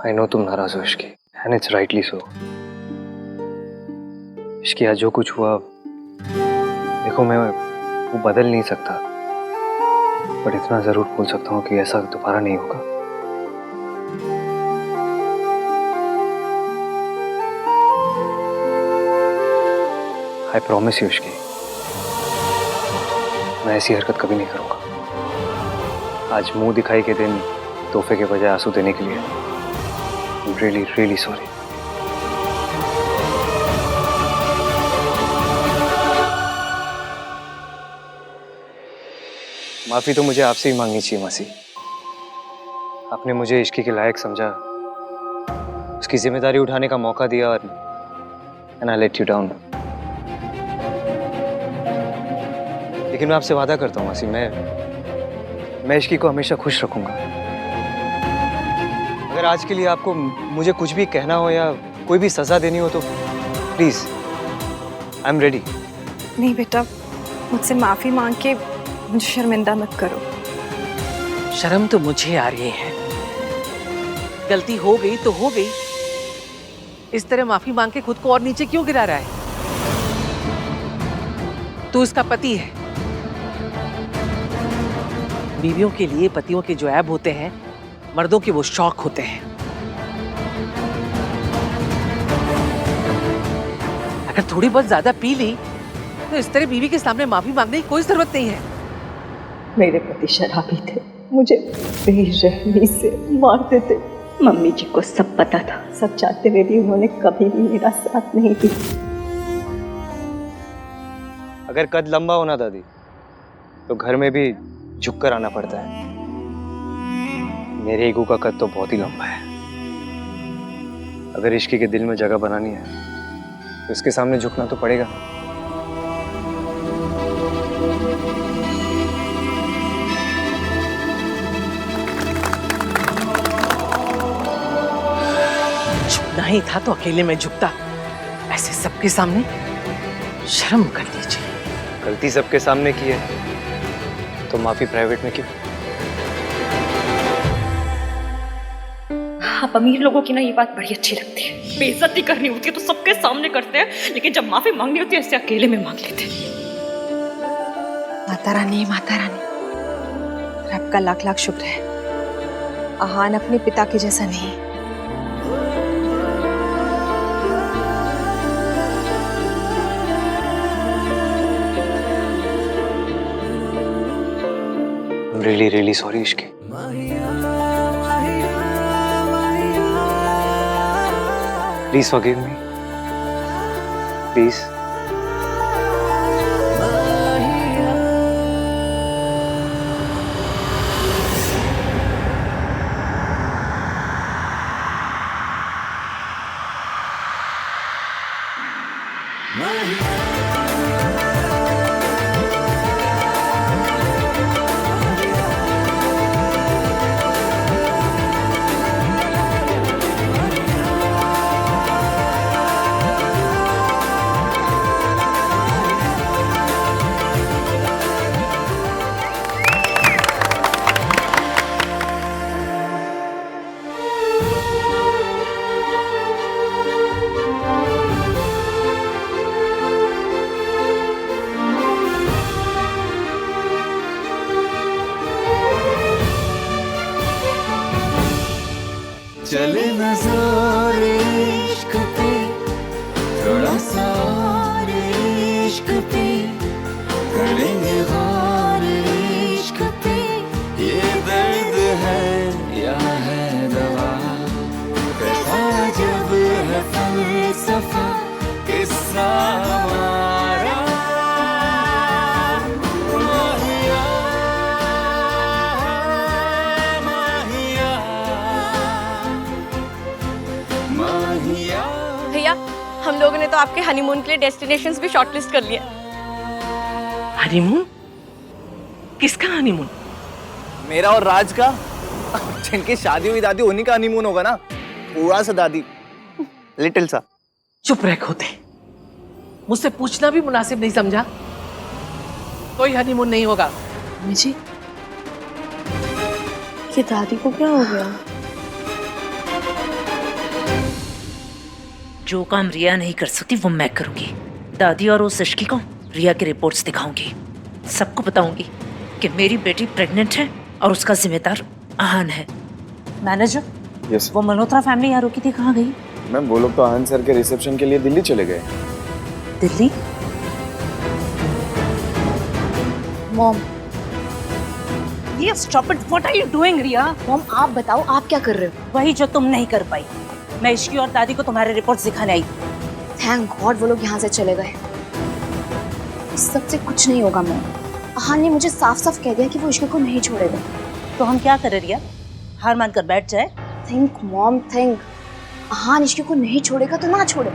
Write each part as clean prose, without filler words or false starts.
I know तुम नाराज हो Ishki, and it's rightly so. Ishki आज जो कुछ हुआ, देखो मैं वो बदल नहीं सकता, पर इतना जरूर बोल सकता हूँ कि ऐसा दोबारा नहीं होगा। आई प्रॉमिस यू इश्की, मैं ऐसी हरकत कभी नहीं करूंगा। आज मुंह दिखाई के दिन तोहफे के बजाय आंसू देने के लिए I'm really, really sorry. माफी तो मुझे आपसे ही मांगनी चाहिए मासी। आपने मुझे इश्की के लायक समझा, उसकी जिम्मेदारी उठाने का मौका दिया और and I let you down. लेकिन मैं आपसे वादा करता हूँ मासी, मैं इश्की को हमेशा खुश रखूंगा। अगर आज के लिए आपको मुझे कुछ भी कहना हो या कोई भी सजा देनी हो तो प्लीज, आई एम रेडी। नहीं बेटा, मुझसे माफी मांग के मुझे शर्मिंदा मत करो। शर्म तो मुझे आ रही है। गलती हो गई तो हो गई, इस तरह माफी मांग के खुद को और नीचे क्यों गिरा रहा है? तू इसका पति है। बीवियों के लिए पतियों के जो ऐब होते हैं, मर्दों के वो शौक होते हैं। अगर थोड़ी बहुत ज्यादा पी ली तो इस तरह बीवी के सामने माफी मांगने की कोई जरूरत नहीं है। मेरे पति शराबी थे, मुझे बेरहमी से मारते थे। मम्मी जी को सब पता था, सब चाहते हुए भी उन्होंने कभी भी मेरा साथ नहीं दिया। अगर कद लंबा होना दादी तो घर में भी झुककर आना पड़ता है। मेरे ईगो का कद तो बहुत ही लंबा है। अगर इश्की के दिल में जगह बनानी है तो इसके सामने झुकना तो पड़ेगा। झुकना ही था तो अकेले में झुकता, ऐसे सबके सामने शर्म कर लीजिए। गलती सबके सामने की है तो माफी प्राइवेट में क्यों? आप अमीर लोगों की ना ये बात बड़ी अच्छी लगती है। बेइज्जती करनी होती है तो सबके सामने करते हैं, लेकिन जब माफी मांगनी होती है ऐसे अकेले में मांग लेते हैं। माता रानी, माता रानी, रब का लाख लाख शुक्र है, आहान अपने पिता के जैसा नहीं। Really really sorry Ishki. Please forgive me. Please. चले नजर इश्क पे, थोड़ा सा और इश्क पे, करेंगे गौर इश्क पे। ये दर्द है या है दवा, कैसा जब है फलसफा, किस्सा हमारा। माहिया, माहिया, माहिया। भैया, हम लोगों ने तो आपके हनीमून के लिए डेस्टिनेशंस भी शॉर्टलिस्ट कर लिए। हनीमून? किसका हनीमून? मेरा और राज का। जिनकी शादी हुई दादी, उन्हीं का हनीमून होगा ना। थोड़ा सा दादी, लिटिल सा। चुप रह खोते, मुझसे पूछना भी मुनासिब नहीं समझा। कोई हनीमून नहीं होगा। जी, ये दादी को क्या हो गया? जो काम रिया नहीं कर सकती वो मैं करूंगी। दादी और उस इश्की को रिया की रिपोर्ट्स दिखाऊंगी। सबको बताऊंगी कि मेरी बेटी प्रेग्नेंट है और उसका जिम्मेदार आहान है। मैनेजर, यस वो मल्होत्रा फैमिली यहाँ रुकी थी, कहाँ गई? मैम, वो लोग तो आनंद सर के रिसेप्शन के लिए दिल्ली चले गए। दिल्ली? मॉम, ये stop it, what are you doing Riya? Mom आप बताओ, आप क्या कर रहे हो? वही जो तुम नहीं कर पाई। मैं इश्की और दादी को तुम्हारे रिपोर्ट्स दिखाने आई। थैंक गॉड वो लोग यहाँ से चले गए। इस सब से कुछ नहीं होगा मॉम। आहान ने मुझे साफ साफ कह दिया कि वो इश्क को नहीं छोड़ेगा। तो हम क्या करें रिया? हार मान कर बैठ जाए? Think mom think. आहान इश्क को नहीं छोड़ेगा तो ना छोड़े।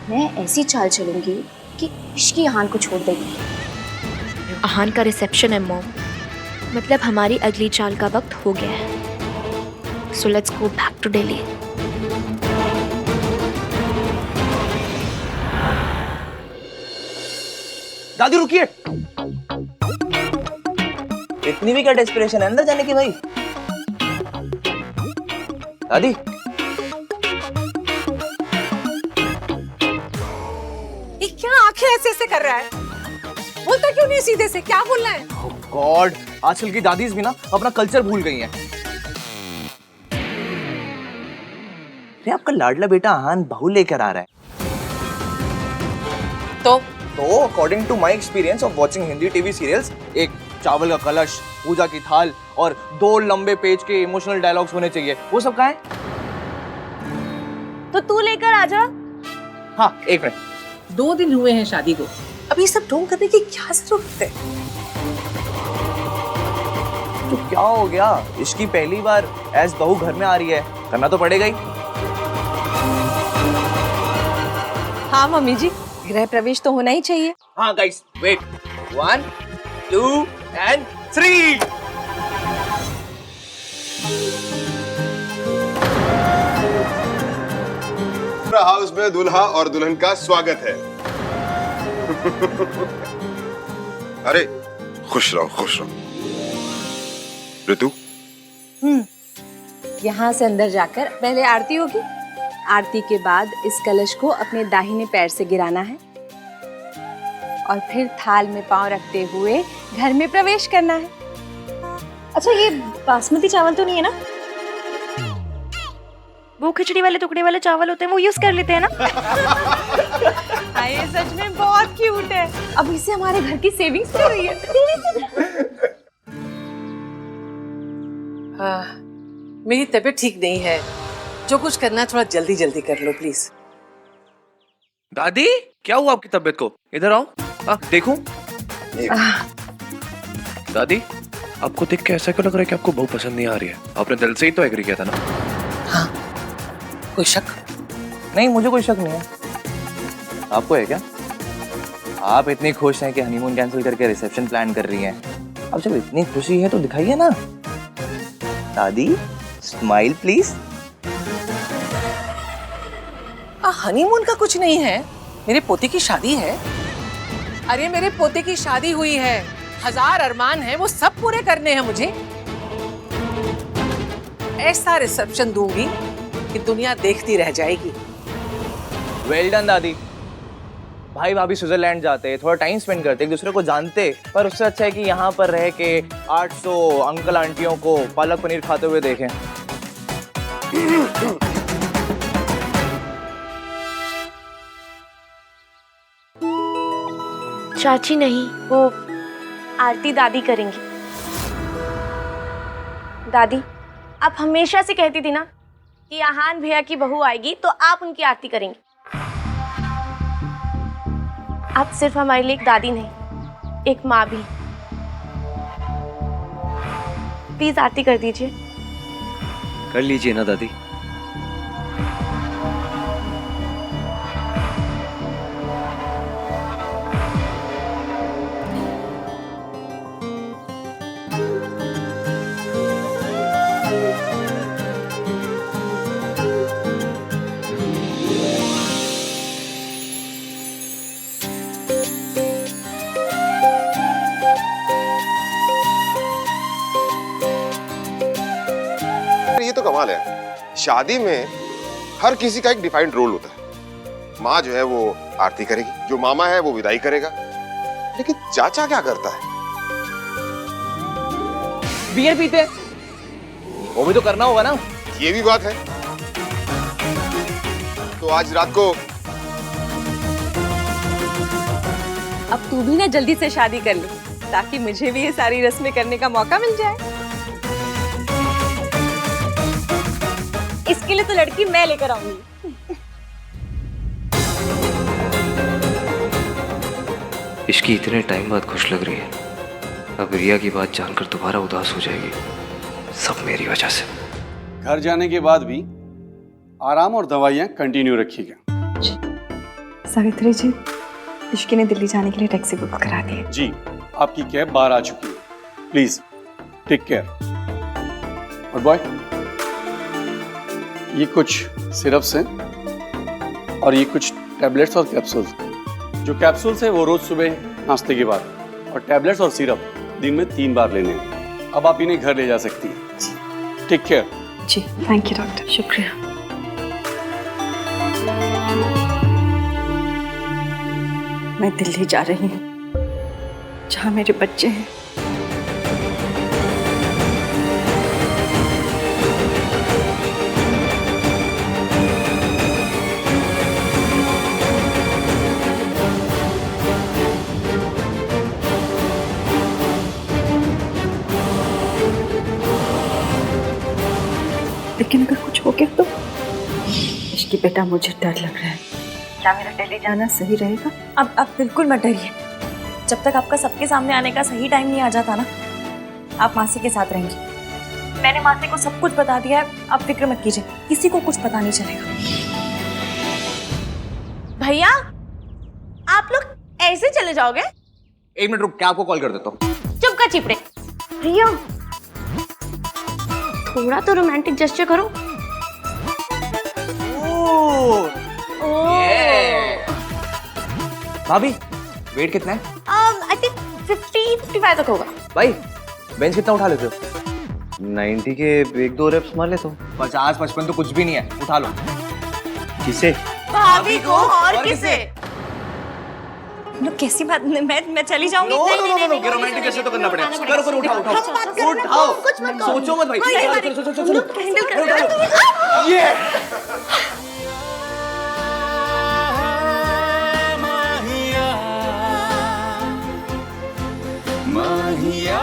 मैं ऐसी चाल चलूंगी कि इश्की आहान को छोड़ देगी। आहान का रिसेप्शन है मॉम, मतलब हमारी अगली चाल का वक्त हो गया है। So let's go back to Delhi. दादी रुकिए। इतनी भी क्या डेस्परेशन है अंदर जाने की भाई? दादी, ये क्या आंखें ऐसे ऐसे कर रहा है? बोलता क्यों नहीं सीधे से? क्या बोलना है? गॉड, आजकल की दादीज भी ना अपना कल्चर भूल गई हैं। अरे आपका लाडला बेटा आहान बहू लेकर आ रहा है। तो according to my experience of watching Hindi TV serials, एक चावल का कलश, पूजा की थाल और 2 लंबे पेज के इमोशनल डायलॉग्स होने चाहिए। वो सब कहाँ है? तो तू लेकर आ जा। हाँ, एक मिनट। 2 दिन हुए हैं शादी को, अब ये सब ढोंग करने की क्या जरूरत है? तो क्या हो गया? इसकी पहली बार एज बहू घर में आ रही है, करना तो पड़ेगा ही। हाँ मम्मी जी, गृह प्रवेश तो होना ही चाहिए। हाँ गाइस, वेट, 1 2 and 3। हाउस में दूल्हा और दुल्हन का स्वागत है। अरे खुश रहो, खुश रहो। ऋतु, यहाँ से अंदर जाकर पहले आरती होगी। आरती के बाद इस कलश को अपने दाहिने पैर से गिराना है और फिर थाल में पांव रखते हुए घर में प्रवेश करना है। अच्छा, ये बासमती चावल तो नहीं है ना? वो खिचड़ी वाले टुकड़े वाले चावल होते हैं, वो यूज कर लेते हैं ना? ये सच में बहुत क्यूट है। अब इससे हमारे घर की सेविंग्स हो रही है। हाँ, मेरी तबीयत ठीक नहीं है। जो कुछ करना है थोड़ा जल्दी जल्दी कर लो प्लीज। दादी, क्या हुआ आपकी तबीयत को? इधर आओ। देखूं? दादी, आपको देख के ऐसा क्यों लग रहा है कि आपको बहू पसंद नहीं आ रही है? आपने दिल से ही तो एग्री किया था ना? हाँ, कोई शक? नहीं, मुझे कोई शक नहीं है। आपको है क्या? आप इतनी खुश हैं कि हनीमून कैंसिल करके रिसेप्शन प्लान कर रही हैं। अब जब इतनी खुशी है तो दिखाइए ना। दादी, स्माइल प्लीज। हनीमून का कुछ नहीं है, मेरे पोते की शादी है। अरे मेरे पोते की शादी हुई है, 1000 अरमान है, वो सब पूरे करने हैं मुझे। ऐसा रिसेप्शन दूंगी कि दुनिया देखती रह जाएगी। वेल डन दादी। भाई भाभी स्विट्जरलैंड जाते, थोड़ा टाइम स्पेंड करते, एक दूसरे को जानते, पर उससे अच्छा है कि यहाँ पर रह के 800 अंकल आंटियों को पालक पनीर खाते हुए देखें। चाची नहीं, वो आरती दादी करेंगी। दादी, आप हमेशा से कहती थी ना कि आहान भैया की बहू आएगी तो आप उनकी आरती करेंगी। आप सिर्फ हमारे लिए एक दादी नहीं, एक माँ भी। प्लीज आरती कर दीजिए। कर लीजिए ना दादी। ये तो कमाल है। शादी में हर किसी का एक डिफाइंड रोल होता है। माँ जो है वो आरती करेगी, जो मामा है वो विदाई करेगा, लेकिन चाचा क्या करता है? बियर पीते, वो भी तो करना होगा ना। ये भी बात है। तो आज रात को अब तू भी ना जल्दी से शादी कर ले, ताकि मुझे भी ये सारी रस्में करने का मौका मिल जाए। इसके लिए तो लड़की मैं लेकर आऊंगी। इश्की इतने टाइम बाद खुश लग रही है, अब रिया की बात जानकर दोबारा उदास हो जाएगी। सब मेरी वजह से। घर जाने के बाद भी आराम और दवाइयाँ कंटिन्यू रखिएगा। सावित्री जी, इश्की ने दिल्ली जाने के लिए टैक्सी बुक करा दी है। जी, आपकी कैब बाहर आ चुकी है। Please take care. और बॉय, ये कुछ सिरप्स हैं और ये कुछ टैबलेट्स और कैप्सूल्स। जो कैप्सूल्स है वो रोज सुबह नाश्ते के बाद, और टैबलेट्स और सिरप दिन में 3 बार लेने हैं। अब आप इन्हें घर ले जा सकती हैं। Take care. जी, थैंक यू डॉक्टर। शुक्रिया। मैं दिल्ली जा रही हूँ, जहाँ मेरे बच्चे हैं। लेकिन अगर कुछ हो गया तो? इश्की बेटा, मुझे डर लग रहा है। क्या मेरा दिल्ली जाना सही रहेगा? अब बिल्कुल मत डरिए। जब तक आपका सबके सामने आने का सही टाइम नहीं आ जाता ना, आप मासी के साथ रहेंगी। मैंने मासी को सब कुछ बता दिया है, आप फिक्र मत कीजिए, किसी को कुछ पता नहीं चलेगा। भैया, आप लोग ऐसे चले जाओगे? 1 मिनट रुक, क्या आपको कॉल कर देता हूँ। चुप कर चिपड़े। रिया, थोड़ा तो रोमांटिक जेस्चर करो। भाभी, वेट कितना है? आई थिंक 50-55 तक होगा। भाई, बेंच कितना उठा लेते हो? 90 के 1-2 रेप्स मार लेता हूँ। 50-55 तो कुछ भी नहीं है, उठा लो। किसे? भाभी को और किसे? कैसी बात, मैं चली जाऊंगी। नो, रोमांटिक कैसे तो करना पड़ेगा। करो, उठाओ। कुछ मत सोचो मत भाई। चलो। ये माहिया,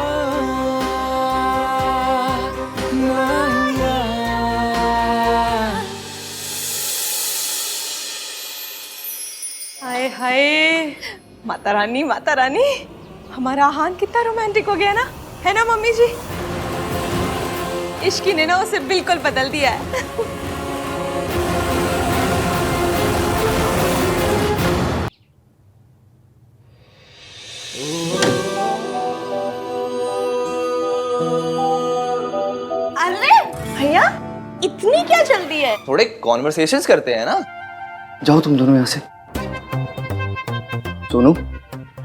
हाय हाय, माता रानी, माता रानी, हमारा आहान कितना रोमांटिक हो गया ना, है ना मम्मी जी? इश्की ने ना उसे बिल्कुल बदल दिया है। अरे भैया, इतनी क्या जल्दी है? थोड़े कॉन्वर्सेशंस करते हैं ना। जाओ तुम दोनों यहाँ से। सोनू,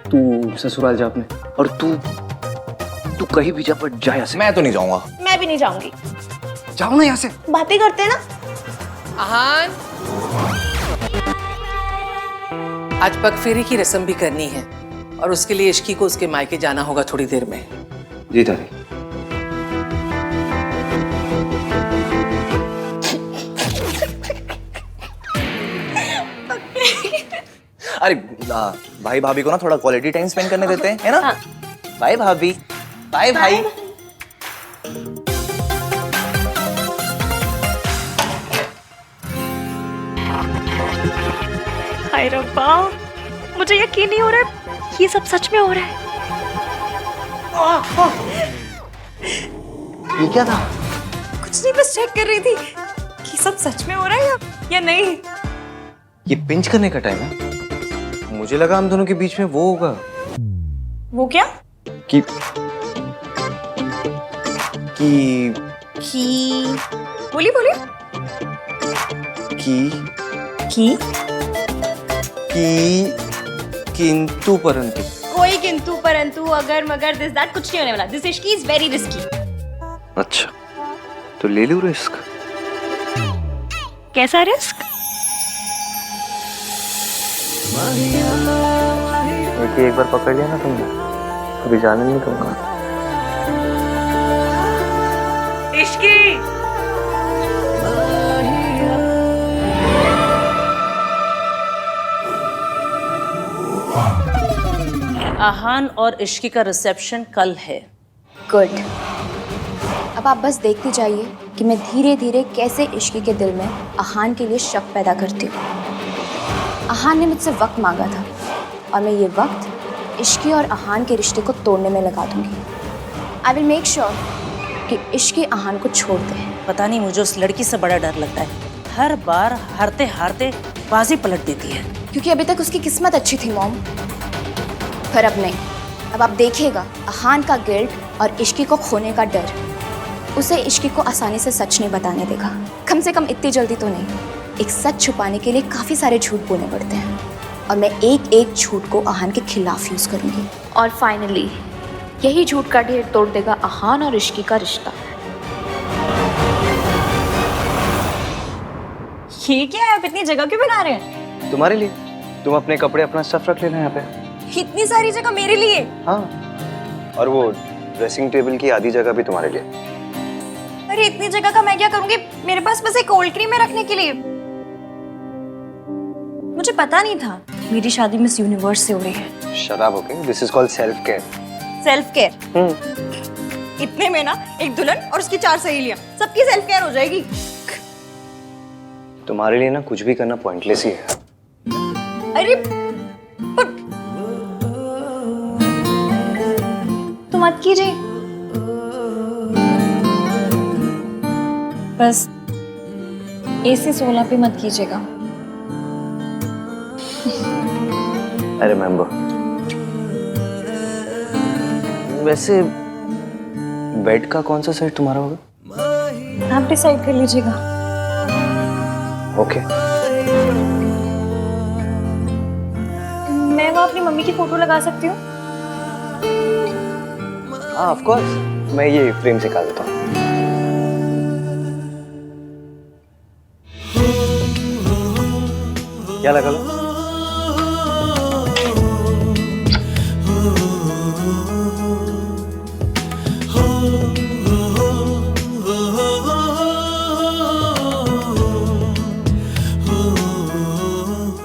तू ससुराल जा अपने, और तू कहीं भी जा, पर जा यहाँ से। मैं तो नहीं जाऊंगा। मैं भी नहीं जाऊंगी। जाओ ना यहाँ से। बातें करते हैं ना। आहान, आज पगफेरे की रस्म भी करनी है, और उसके लिए इश्की को उसके मायके जाना होगा थोड़ी देर में। जी दादी। अरे भाई भाभी को ना थोड़ा क्वालिटी टाइम स्पेंड करने देते हैं, है ना? बाय भाभी। बाय भाई। हाय रब्बा, मुझे यकीन नहीं हो रहा है, ये सब सच में हो रहा है। ये क्या था? कुछ नहीं, बस चेक कर रही थी कि सब सच में हो रहा है या नहीं। ये पिंच करने का टाइम है। मुझे लगा हम दोनों के बीच में वो होगा। वो क्या? कि बोली किंतु परंतु। कोई किंतु परंतु अगर मगर दिस दैट कुछ नहीं होने वाला। This Ishki is very risky. अच्छा, तो ले लूं रिस्क। कैसा रिस्क? एक बार पकड़ लिया ना तुमने, कभी जाने नहीं दूंगा। इश्की आहान और इश्की का रिसेप्शन कल है। गुड। अब आप बस देखते जाइए कि मैं धीरे धीरे कैसे इश्की के दिल में आहान के लिए शक पैदा करती हूँ। आहान ने मुझसे वक्त मांगा था और मैं ये वक्त इश्की और आहान के रिश्ते को तोड़ने में लगा दूंगी। आई विल मेक श्योर कि इश्की आहान को छोड़ दे। पता नहीं मुझे उस लड़की से बड़ा डर लगता है, हर बार हारते हारते बाजी पलट देती है। क्योंकि अभी तक उसकी किस्मत अच्छी थी मॉम, पर अब नहीं। अब आप देखिएगा आहान का गिल्ट और इश्की को खोने का डर उसे इश्की को आसानी से सच नहीं बताने देगा। कम से कम इतनी जल्दी तो नहीं। एक सच छुपाने के लिए काफ़ी सारे झूठ बोलने पड़ते हैं और मैं एक एक झूठ को आहान के खिलाफ यूज़ करूँगी। और फाइनली यही झूठ का ढेर तोड़ देगा आहान और इश्की का रिश्ता। ये क्या है? आप इतनी जगह क्यों बना रहे हैं? तुम्हारे लिए। तुम अपने कपड़े अपना स्टफ रख लेना यहाँ पे। इतनी सारी जगह मेरे लिए? हाँ, और वो ड्रेसिंग टेबल की आधी जगह भी तुम्हारे लिए। अरे इतनी जगह का मैं क्या करूंगी? मेरे पास बस एक कोल्ड क्रीम है रखने के लिए। मुझे पता नहीं था मेरी शादी मिस यूनिवर्स से हो रही है। शराब okay, this is called self care. Self care? इतने में ना एक दुल्हन और उसकी 4 सहेलियां, सबकी सेल्फ केयर हो जाएगी। तुम्हारे लिए ना कुछ भी करना पॉइंटलेस ही है। अरे पर तो मत कीजिए, बस AC 16 पे मत कीजिएगा। I remember. वैसे बेड का कौन सा सेट तुम्हारा होगा? आप डिसाइड कर लीजिएगा। ओके। मैं वहाँ अपनी मम्मी की फोटो लगा सकती हूँ? हाँ ऑफ कोर्स, मैं ये फ्रेम से निकाल देता हूँ। क्या लगा लो?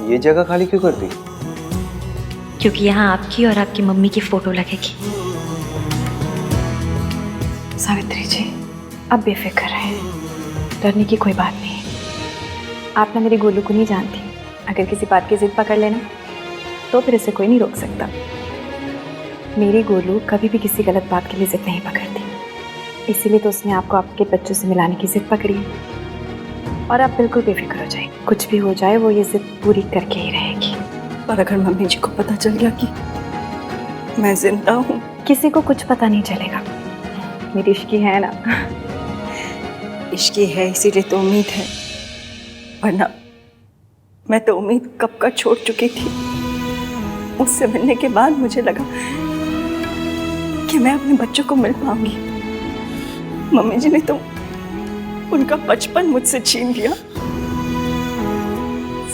ये जगह खाली क्यों कर दी? क्योंकि यहाँ आपकी और आपकी मम्मी की फोटो लगेगी। सावित्री जी, अब बेफिक्र रहे, डरने की कोई बात नहीं। आप ना मेरे गोलू को नहीं जानती, अगर किसी बात की जिद पकड़ लेना तो फिर इसे कोई नहीं रोक सकता। मेरी गोलू कभी भी किसी गलत बात के लिए जिद नहीं पकड़ती, इसीलिए तो उसने आपको आपके बच्चों से मिलाने की जिद पकड़ी है। और आप बिल्कुल बेफिक्र हो जाए, कुछ भी हो जाए वो ये जिद पूरी करके ही रहेगी। पर अगर मम्मी जी को पता चल गया कि मैं जिंदा हूँ? किसी को कुछ पता नहीं चलेगा। मेरी इश्की है ना। इश्की है इसीलिए तो उम्मीद है, वरना मैं तो उम्मीद कब का छोड़ चुकी थी। उससे मिलने के बाद मुझे लगा कि मैं अपने बच्चों को मिल पाऊंगी। मम्मी जी ने तो उनका बचपन मुझसे छीन लिया।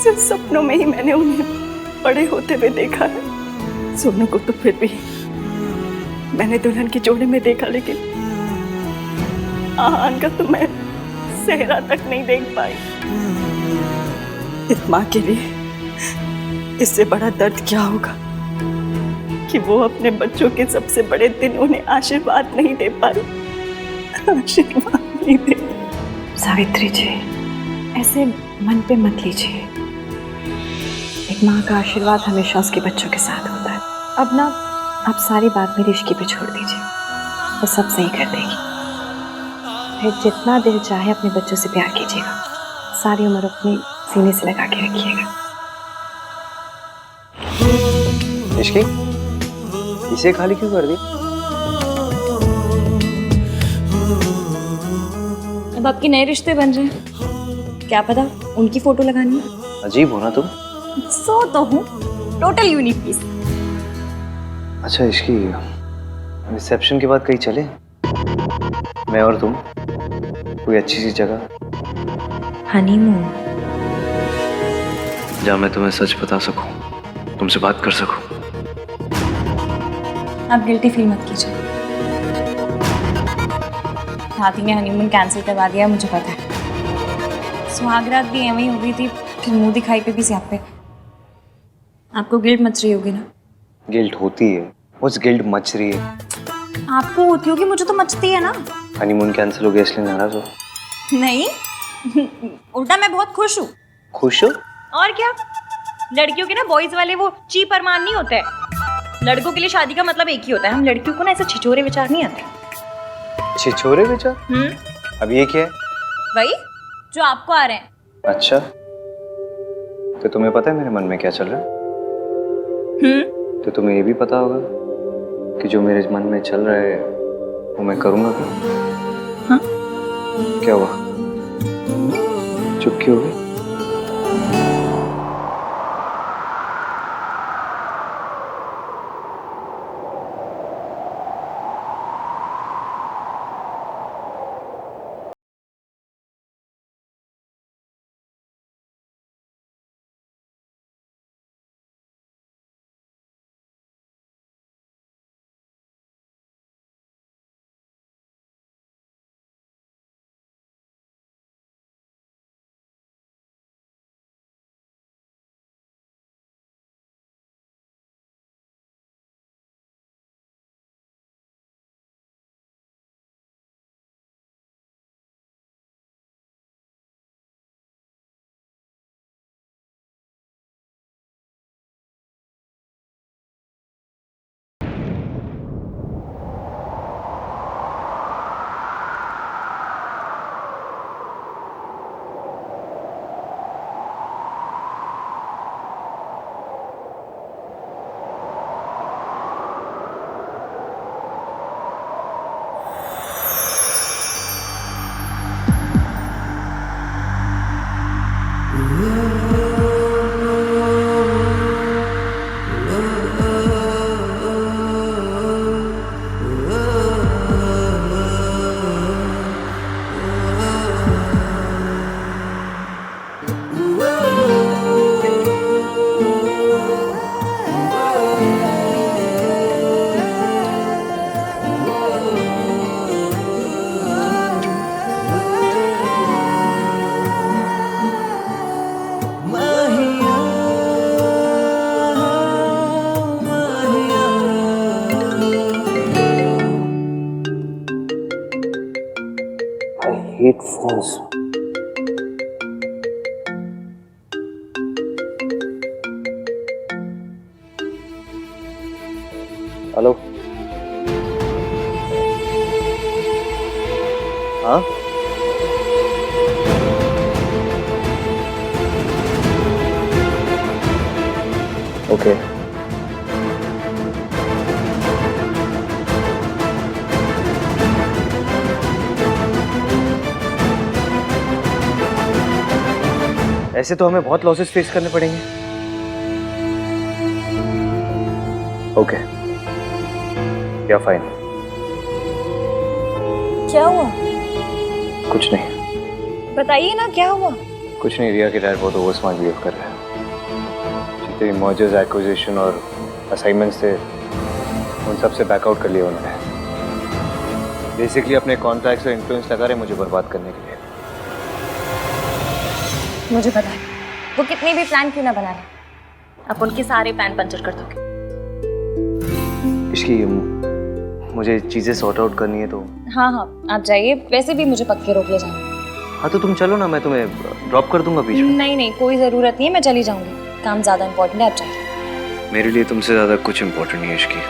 सिर्फ सपनों में ही मैंने उन्हें बड़े होते हुए देखा है। सोनू को तो फिर भी मैंने दुल्हन के जोड़े में देखा, लेकिन आहान का तो मैं सेहरा तक नहीं देख पाई। इस माँ के लिए इससे बड़ा दर्द क्या होगा कि वो अपने बच्चों के सबसे बड़े दिन उन्हें आशीर्वाद नहीं दे पाई। आशीर्वाद नहीं दे। सावित्री जी, ऐसे मन पे मत लीजिए। एक माँ का आशीर्वाद हमेशा उसके बच्चों के साथ होता है। अब ना आप सारी बात मेरी इश्की पे छोड़ दीजिए, वो सब सही कर देगी। फिर जितना दिल चाहे अपने बच्चों से प्यार कीजिएगा, सारी उम्र अपने सीने से लगा के रखिएगा। इश्की, इसे खाली क्यों कर दी? अब आपके नए रिश्ते बन रहे हैं, क्या पता उनकी फोटो लगानी है। अजीब हो ना तुम। सो तो हूँ, टोटल यूनिक पीस। अच्छा इश्की, रिसेप्शन के बाद कहीं चले, मैं और तुम, कोई अच्छी सी जगह हनीमून। जहाँ मैं तुम्हें सच बता सकूं। तुमसे बात कर सकूं। आप गिल्टी फील मत कीजिए। हाथी ने हनीमून कैंसिल करवा दिया, मुझे पता है। सुहागरात भी एवं ही हो गई थी, फिर मुंह दिखाई पे भी स्यापे। आपको गिल्ट मच रही होगी ना? गिल्ट होती है, उस गिल्ट मच रही है। आपको होती होगी, मुझे तो मचती है ना। हनीमून कैंसिल हो गया इसलिए नाराज हो? नहीं, उल्टा मैं बहुत खुश हूँ। खुश हो? और क्या, लड़कियों के ना बॉयज वाले वो ची परमान नहीं होते हैं। लड़कों के लिए शादी का मतलब एक ही होता है। हम लड़कियों को ना ऐसे छिछोरे विचार नहीं आते। छिछोरे विचार? अब ये क्या है? वही जो आपको आ रहे हैं। अच्छा, तो तुम्हें पता है मेरे मन में क्या चल रहा है? तो तुम्हें ये भी पता होगा कि जो मेरे मन में चल रहा है वो मैं करूंगा क्या? हाँ? क्या हुआ? चुप क्यों हो गई? hate phones. हेलो, हाँ? ओके। ऐसे तो हमें बहुत लॉसेस फेस करने पड़ेंगे। ओके, या फाइन। क्या हुआ? कुछ नहीं। बताइए ना, क्या हुआ? कुछ नहीं, रिया के डैड बहुत ओवर स्मार्ट बिहेव कर रहे हैं। जितने भी मर्जर्स, एक्विजिशन और असाइनमेंट्स थे उन सब से बैकआउट कर लिया उन्होंने। बेसिकली अपने कॉन्ट्रैक्ट्स और इन्फ्लुएंस लगा रहे मुझे बर्बाद करने के लिए। मुझे पता है वो कितनी भी प्लान क्यों ना बना रहे, आप उनके सारे प्लान पंचर कर दोगे। इसकी मुझे चीजें सॉर्ट आउट करनी है तो। हाँ हाँ, आप जाइए। वैसे भी मुझे पक्के रोक ले जाना। हाँ तो तुम चलो ना, मैं तुम्हें ड्रॉप कर दूंगा बीच में। नहीं नहीं, कोई जरूरत नहीं है, मैं चली जाऊंगी। काम ज्यादा इम्पोर्टेंट है, आप जाइए। मेरे लिए तुमसे ज्यादा कुछ इम्पोर्टेंट नहीं है इसकी।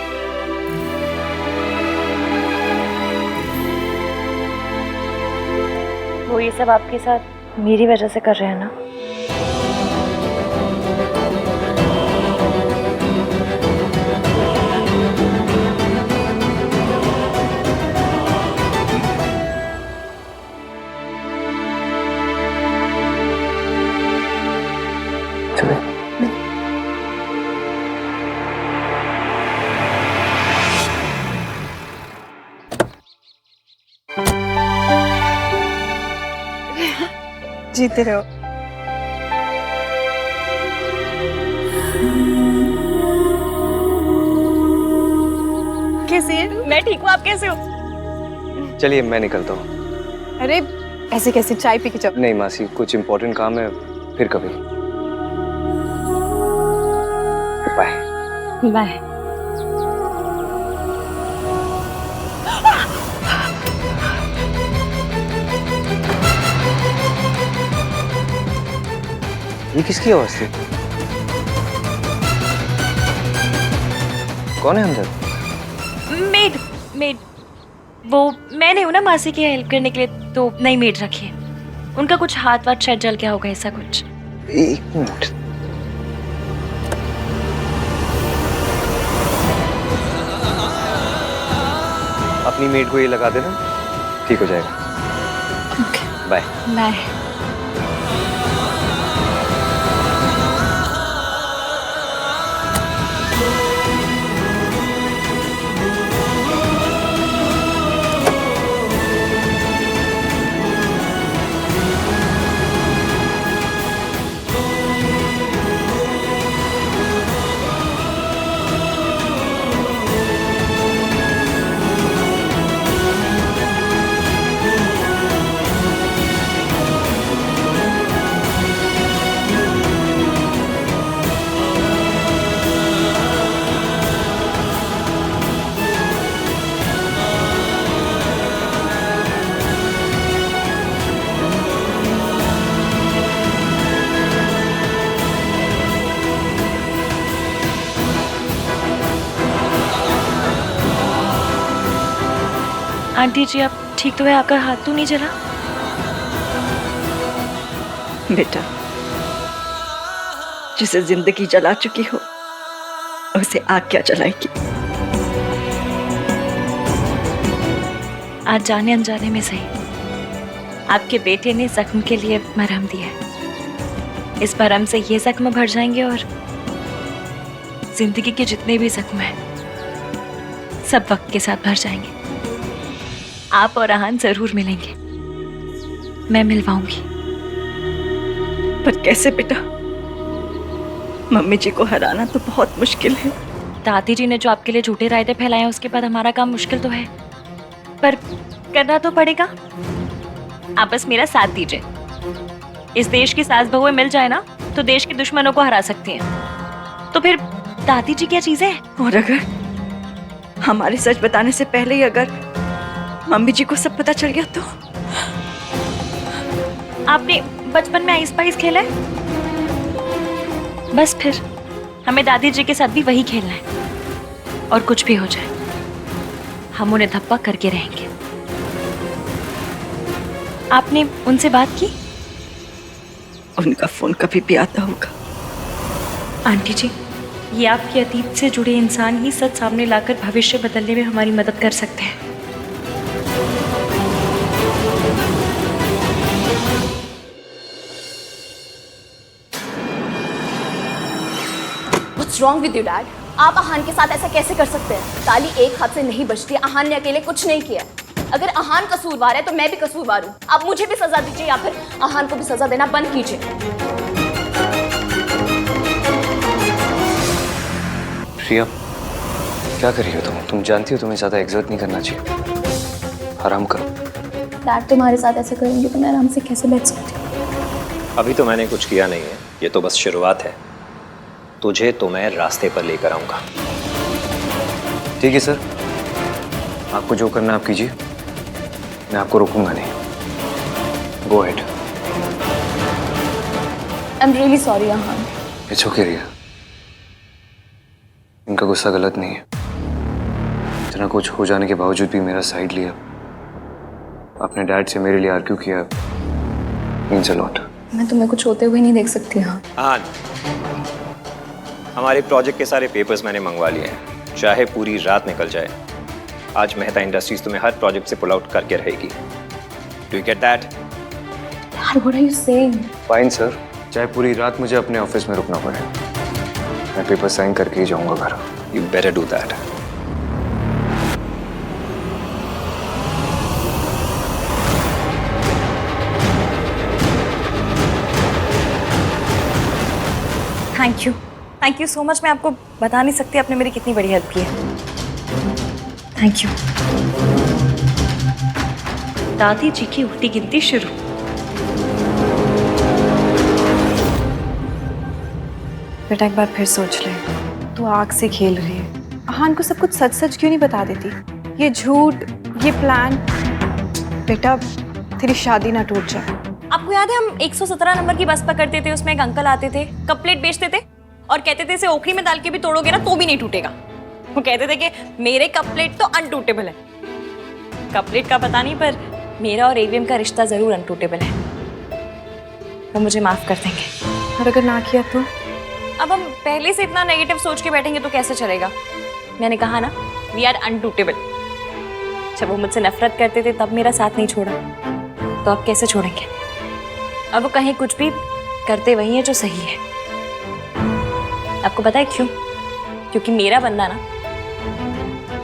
वो ये सब आपके साथ मेरी वजह से कर रहे हैं ना? जीते रहो। कैसी है? मैं ठीक हूँ, आप कैसे हो? चलिए मैं निकलता हूँ। अरे ऐसे कैसे, चाय पी के चल। नहीं मासी, कुछ इम्पोर्टेंट काम है, फिर कभी। बाय। बाय। ये किसकी आवाज थी? कौन है अंदर? मेड मेड वो मैं नहीं हूँ ना मासी की हेल्प करने के लिए, तो नई मेड रखी है। उनका कुछ हाथ वाथ शायद जल गया होगा, ऐसा कुछ। एक मिनट। अपनी मेड को ये लगा देना, ठीक हो जाएगा। बाय। बाय। आंटी जी आप ठीक तो है? आपका हाथ तो नहीं जला? बेटा, जिसे जिंदगी जला चुकी हो उसे आग क्या जलाएगी? आज जाने अनजाने में सही, आपके बेटे ने जख्म के लिए मरहम दिया है। इस मरहम से ये जख्म भर जाएंगे और जिंदगी के जितने भी जख्म हैं सब वक्त के साथ भर जाएंगे। आप और आहान जरूर मिलेंगे, मैं मिलवाऊंगी। पर कैसे बेटा? मम्मी जी को हराना तो बहुत मुश्किल है। दादी जी ने जो आपके लिए झूठे रायते फैलाए उसके बाद हमारा काम मुश्किल तो है, पर करना तो पड़ेगा। आप बस मेरा साथ दीजिए। इस देश की सास बहुएं मिल जाए ना तो देश के दुश्मनों को हरा सकती हैं। तो फिर दादी जी क्या चीजें हैं? और अगर हमारे सच बताने से पहले ही अगर मम्मी जी को सब पता चल गया तो? आपने बचपन में आइस पाइस खेला है? बस फिर हमें दादी जी के साथ भी वही खेलना है। और कुछ भी हो जाए हम उन्हें धप्पा करके रहेंगे। आपने उनसे बात की? उनका फोन कभी भी आता होगा। आंटी जी, ये आपके अतीत से जुड़े इंसान ही सच सामने लाकर भविष्य बदलने में हमारी मदद कर सकते हैं। What's wrong with you, Dad? आप आहान के साथ ऐसा कैसे कर सकते हैं? ताली एक हाथ से नहीं बजती। आहान ने अकेले कुछ नहीं किया। अगर आहान कसूरवार है तो मैं भी कसूरवार हूँ। आप मुझे भी सजा दीजिए या फिर आहान को भी सजा देना बंद कीजिए। प्रिया, क्या कर रही हो तुम जानती हो तुम्हें ज्यादा एग्जर्ट नहीं करना चाहिए। आराम करो। डैड तुम्हारे साथ ऐसे करेंगे तो मैं आराम से कैसे बैठ सकती हूँ? अभी तो मैंने कुछ किया नहीं है, ये तो बस शुरुआत है। तुझे तो मैं रास्ते पर लेकर आऊंगा। ठीक है सर, आपको जो करना आप कीजिए, मैं आपको रोकूंगा नहीं। Go ahead. I am really sorry Aahan. It's okay Riya, इनका गुस्सा गलत नहीं है। इतना कुछ हो जाने के बावजूद भी मेरा साइड लिया, अपने डैड से मेरे लिए आर्ग्यू किया, मीन्स अ लॉट। मैं तुम्हें कुछ होते हुए नहीं देख सकती। हाँ, हमारे प्रोजेक्ट के सारे पेपर्स मैंने मंगवा लिए हैं, चाहे पूरी रात निकल जाए। आज मेहता इंडस्ट्रीज तुम्हें हर प्रोजेक्ट से पुल आउट करके रहेगी। Do you get that? Dad, what are you saying? Fine sir, चाहे पूरी रात मुझे अपने ऑफिस में रुकना पड़े, मैं पेपर साइन करके ही जाऊंगा घर। You better do that. Thank you so much. मैं आपको बता नहीं सकती आपने मेरी कितनी बड़ी हेल्प की है। Thank you. दादी जी की उल्टी गिनती शुरू। बेटा एक बार फिर सोच ले, तू आग से खेल रही है। अहान को सब कुछ सच सच क्यों नहीं बता देती? ये झूठ, ये प्लान। बेटा तेरी शादी ना टूट जाए। आपको याद है हम 117 नंबर की बस पकड़ते थे, उसमें एक अंकल आते थे, कप प्लेट बेचते थे और कहते थे इसे ओखरी में डाल के भी तोड़ोगे ना तो भी नहीं टूटेगा। वो कहते थे कि मेरे कप प्लेट तो अनटूटेबल है। कप प्लेट का पता नहीं, पर मेरा और एवीएम का रिश्ता जरूर अनटूटेबल है। वो मुझे माफ कर देंगे। और अगर ना किया तो? अब हम पहले से इतना नेगेटिव सोच के बैठेंगे तो कैसे चलेगा? मैंने कहा ना, वी आर अनटूटेबल। जब वो मुझसे नफरत करते थे तब मेरा साथ नहीं छोड़ा, तो अब कैसे छोड़ेंगे? अब वो कहीं कुछ भी करते वही है जो सही है। आपको पता है क्यों? क्योंकि मेरा बंदा ना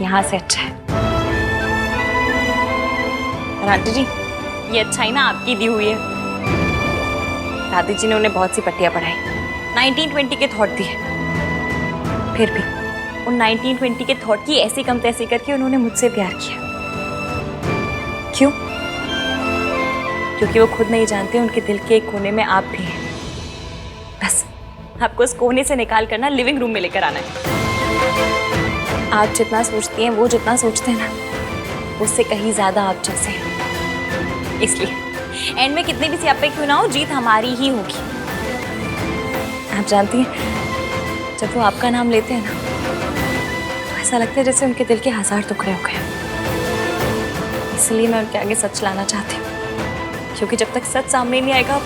यहाँ से अच्छा है। और आंटी जी, ये अच्छाई ना आपकी दी हुई है। दादी जी ने उन्हें बहुत सी पट्टियां पढ़ाई, 1920 के थॉट दिए, फिर भी उन 1920 के थॉट की ऐसी कम तैसी करके उन्होंने मुझसे प्यार किया। क्यों? क्योंकि वो खुद नहीं जानते उनके दिल के एक कोने में आप भी हैं। बस आपको उस कोने से निकाल कर ना लिविंग रूम में लेकर आना है। आप जितना सोचती हैं, वो जितना सोचते हैं ना, उससे कहीं ज्यादा आप जैसे हैं। इसलिए एंड में कितने भी स्यापे क्यों ना हो, जीत हमारी ही होगी। आप जानती हैं, जब वो आपका नाम लेते हैं ना, तो ऐसा लगता है जैसे उनके दिल के 1000 टुकड़े हो गए। इसलिए मैं उनके आगे सच लाना चाहती हूँ, क्योंकि जब तक सच सामने नहीं आएगा,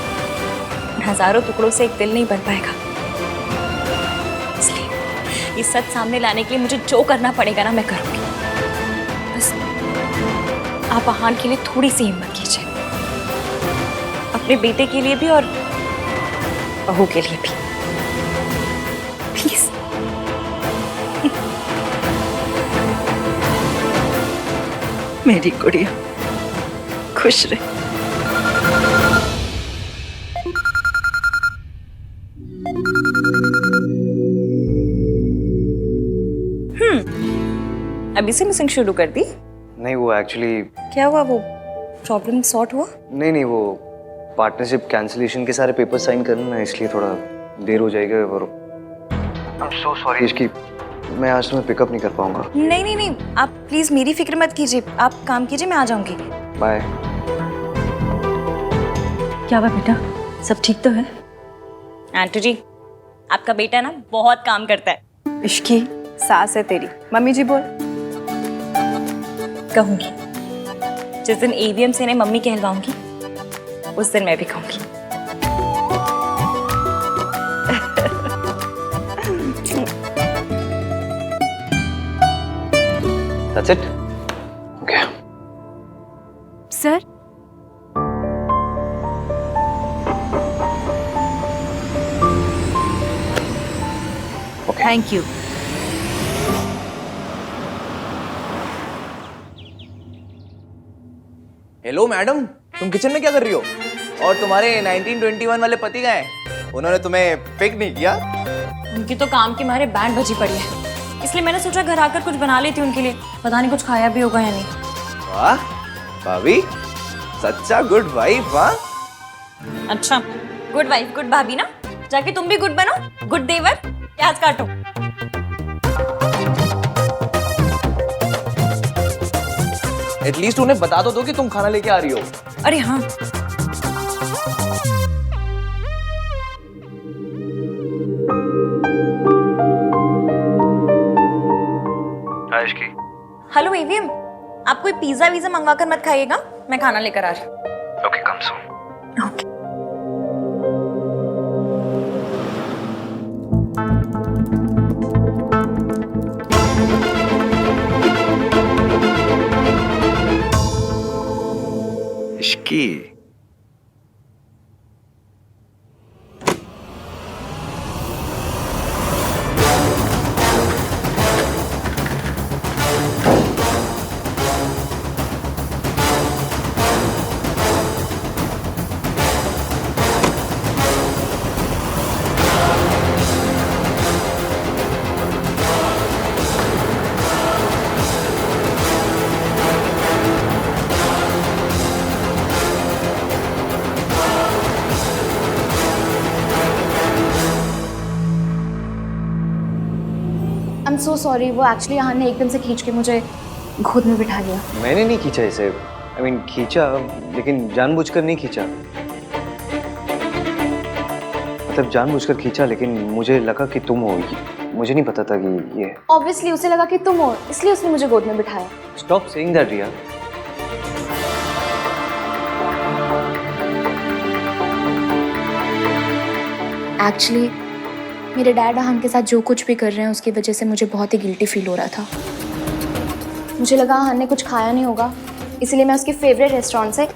हजारों टुकड़ों से एक दिल नहीं बन पाएगा। इसलिए ये सच सामने लाने के लिए मुझे जो करना पड़ेगा ना, मैं करूँगी। बस आप अहान के लिए थोड़ी सी हिम्मत कीजिए, अपने बेटे के लिए भी और बहू के लिए भी, प्लीज। मेरी गुड़िया खुश रहे। अभी से मिसिंग शुरू कर दी? नहीं, वो एक्चुअली क्या हुआ? वो प्रॉब्लम सॉर्ट हुआ? नहीं, वो पार्टनरशिप कैंसिलेशन के सारे पेपर साइन करना ना, इसलिए थोड़ा देर हो जाएगा। और आई एम सो सॉरी इसकी, मैं आज तुम्हें पिकअप नहीं कर पाऊंगा। नहीं, आप प्लीज मेरी फिक्र मत कीजिए, आप काम कीजिए, मैं आ जाऊंगी। बाय। क्या हुआ बेटा, सब ठीक तो है? आंटी जी, आपका बेटा ना बहुत काम करता है। इश्की सास है तेरी। मम्मी जी बोल। कहूंगी, जिस दिन एवीएम से इन्हें मम्मी कहलवाऊंगी, उस दिन मैं भी कहूंगी। That's it? Okay. Sir thank you. Hello madam, तुम किचन में क्या कर रही हो? और तुम्हारे 1921 वाले पति गए हैं? उन्होंने तुम्हें पिक नहीं किया? उनकी तो काम के मारे बैंड बजी पड़ी है, इसलिए मैंने सोचा घर आकर कुछ बना लेती उनके लिए। पता नहीं कुछ खाया भी होगा या नहीं। वाह भाभी, सच्चा गुड वाइफ। वाह, अच्छा, गुड वाइफ गुड भाभी ना, जाके तुम भी गुड बनो। गुड देवर, प्याज काटो। एटलीस्ट उन्हें बता तो दो कि तुम खाना लेके आ रही हो। अरे हाँ, हेलो एवीएम, आप कोई पिज्जा वीजा मंगवा कर मत खाइएगा, मैं खाना लेकर आ रही हूँ। Okay, come soon. Okay. Ishki. I'm so sorry, वो एक्चुअली अहान ने एकदम से खींच के मुझे गोद में बिठा लिया। मैंने नहीं खींचा इसे, I mean, खींचा लेकिन जानबूझकर नहीं खींचा। मतलब जानबूझकर खींचा लेकिन मुझे लगा कि तुम हो, मुझे नहीं पता था कि ये। ऑब्वियसली उसे लगा कि तुम हो, इसलिए उसने मुझे गोद में बिठाया। Stop saying that Riya. Actually मेरे डैड अहान के साथ जो कुछ भी कर रहे हैं उसकी वजह से मुझे बहुत ही गिल्टी फील हो रहा था। मुझे लगा अहान ने कुछ खाया नहीं होगा, इसलिए मैं उसके फेवरेट रेस्टोरेंट से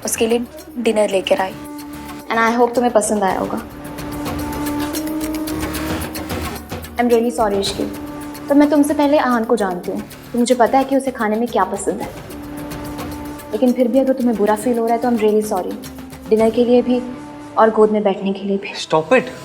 उसके लिए डिनर लेकर आई। एंड आई होप तुम्हें पसंद आया होगा। आई एम रियली सॉरी इश्की, तो मैं तुमसे पहले अहान को जानती हूँ, तो मुझे पता है कि उसे खाने में क्या पसंद है। लेकिन फिर भी अगर तुम्हें बुरा फील हो रहा है तो आई एम रियली सॉरी, डिनर के लिए भी और गोद में बैठने के लिए भी। Stop it.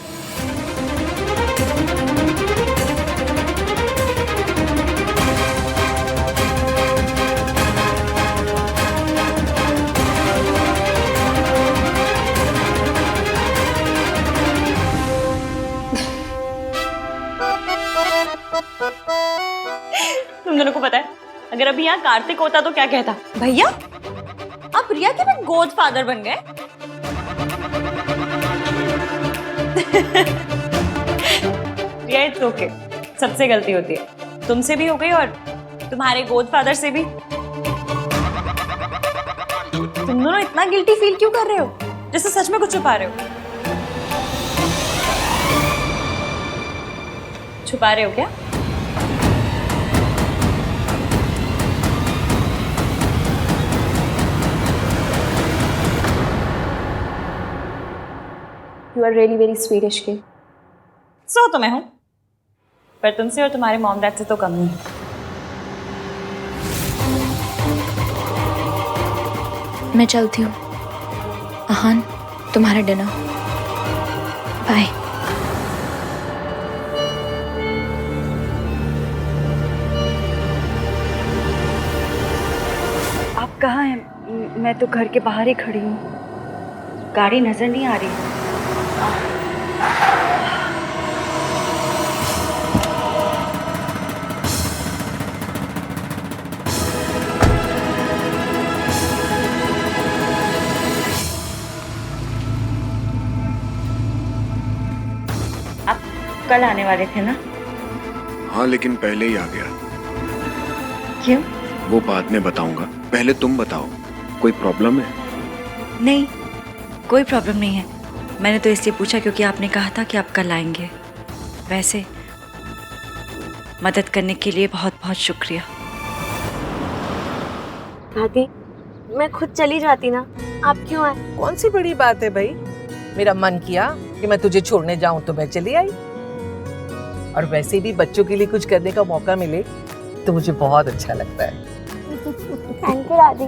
तुम दोनों को पता है, अगर अभी यहाँ कार्तिक होता तो क्या कहता? भैया आप रिया के भी गोद फादर बन गए। रिया इट्स ओके, सबसे गलती होती है, तुमसे भी हो गई और तुम्हारे गोद फादर से भी। तुम दोनों इतना गिल्टी फील क्यों कर रहे हो, जैसे सच में कुछ छुपा रहे हो? छुपा रहे हो क्या? You are really very sweet Ishki. सो तो मैं हूं, पर तुमसे और तुम्हारे मॉम डैड से तो कम नहीं। मैं चलती हूँ। अहान, तुम्हारा डिनर। बाय। आप कहाँ हैं? मैं तो घर के बाहर ही खड़ी हूँ, गाड़ी नजर नहीं आ रही। आप कल आने वाले थे ना? हाँ, लेकिन पहले ही आ गया। क्यों? वो बाद में बताऊंगा, पहले तुम बताओ, कोई प्रॉब्लम है? नहीं, कोई प्रॉब्लम नहीं है। मैंने तो इसलिए पूछा क्योंकि आपने कहा था कि आप कल आएंगे। वैसे मदद करने के लिए बहुत बहुत शुक्रिया। दादी, मैं खुद चली जाती ना, आप क्यों आए? कौन सी बड़ी बात है भाई, मेरा मन किया कि मैं तुझे छोड़ने जाऊं तो मैं चली आई। और वैसे भी बच्चों के लिए कुछ करने का मौका मिले तो मुझे बहुत अच्छा लगता है। थैंक यू दादी।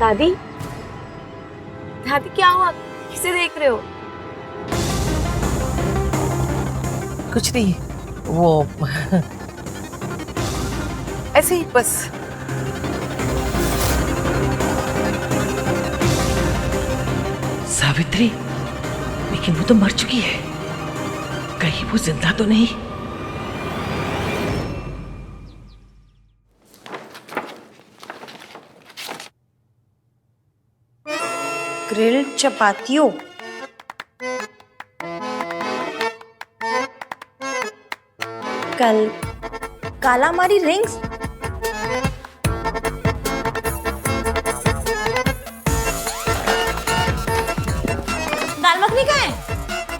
दादी, दादी क्या हुआ? किसे देख रहे हो? कुछ नहीं, वो ऐसे ही बस। सावित्री, लेकिन वो तो मर चुकी है, कहीं वो जिंदा तो नहीं? ग्रिल्ड चपातियों, कालामारी रिंग्स, दाल मखनी कहाँ है?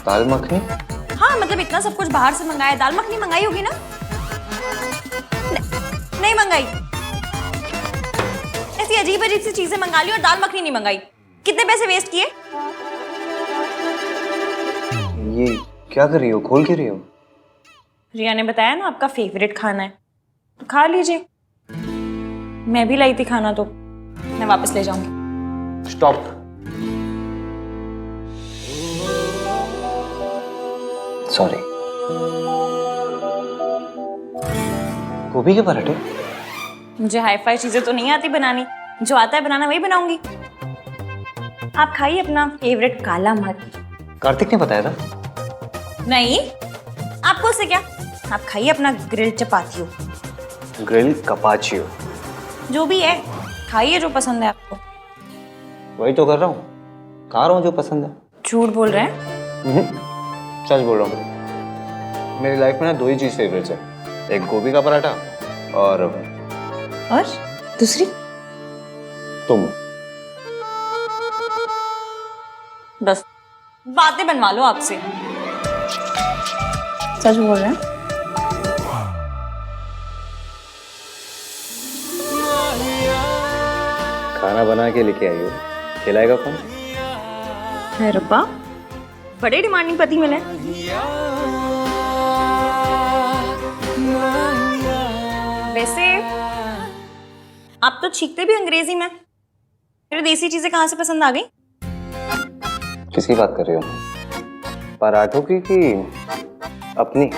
दाल मखनी? हाँ मतलब इतना सब कुछ बाहर से मंगाया, दाल मखनी मंगाई होगी ना? नहीं मंगाई। ऐसी अजीब अजीब सी चीजें मंगा ली और दाल मखनी नहीं मंगाई। कितने पैसे वेस्ट किए? ये क्या कर रही हो, खोल के रही हो? रिया ने बताया ना आपका फेवरेट खाना है, तो खा लीजिए। मैं भी लाई थी खाना, तो मैं वापस ले जाऊंगी। स्टॉप। सॉरी। गोभी के पराठे? मुझे हाई फाई चीजें तो नहीं आती बनानी, जो आता है बनाना वही बनाऊंगी। आप खाइए अपना फेवरेट काला मर्च। कार्तिक ने बताया था। नहीं, आपको उससे क्या, आप खाइए अपना ग्रिल चपातियों। ग्रिल कपाचियो? जो भी है खाइए, जो पसंद है आपको। वही तो कर रहा हूँ, खा रहा हूँ जो पसंद है। झूठ बोल रहे हैं? सच बोल रहा हूँ। मेरी लाइफ में ना 2 ही चीज फेवरेट्स है, एक गोभी का पराठा और दूसरी? तुम। बस बातें बनवा लो आपसे। सच बोल रहे हैं? खाना बना के लेके आई हो, खिलाएगा कौन? है रब्बा, बड़े डिमांडिंग पति मिले। वैसे आप तो छींकते भी अंग्रेजी में, फिर देसी चीजें कहाँ से पसंद आ गई? किसकी बात कर रही हो? पराठों की कि अपनी?